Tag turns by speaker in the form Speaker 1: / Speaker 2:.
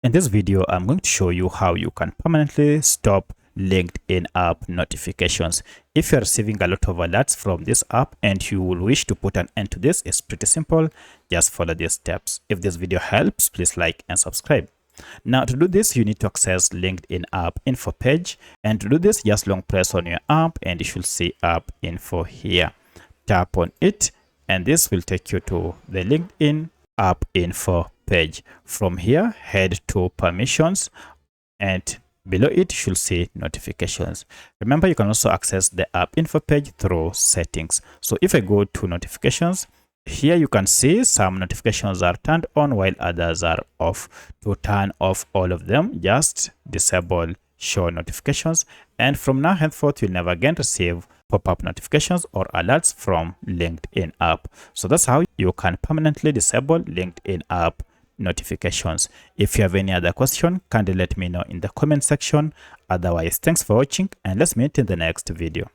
Speaker 1: In this video, I'm going to show you how you can permanently stop LinkedIn app notifications. If you're receiving a lot of alerts from this app and you will wish to put an end to this, it's pretty simple. Just follow these steps. If this video helps, please like and subscribe. Now, to do this, you need to access LinkedIn app info page. And to do this, just long press on your app and you should see app info here. Tap on it and this will take you to the LinkedIn app info page. From here, head to permissions and below it you should see notifications. Remember, you can also access the app info page through settings. So if I go to notifications, here you can see some notifications are turned on while others are off. To turn off all of them, just disable show notifications, and from now henceforth you'll never again receive pop-up notifications or alerts from LinkedIn app. So that's how you can permanently disable LinkedIn app notifications. If you have any other question, kindly let me know in the comment section. Otherwise, thanks for watching and let's meet in the next video.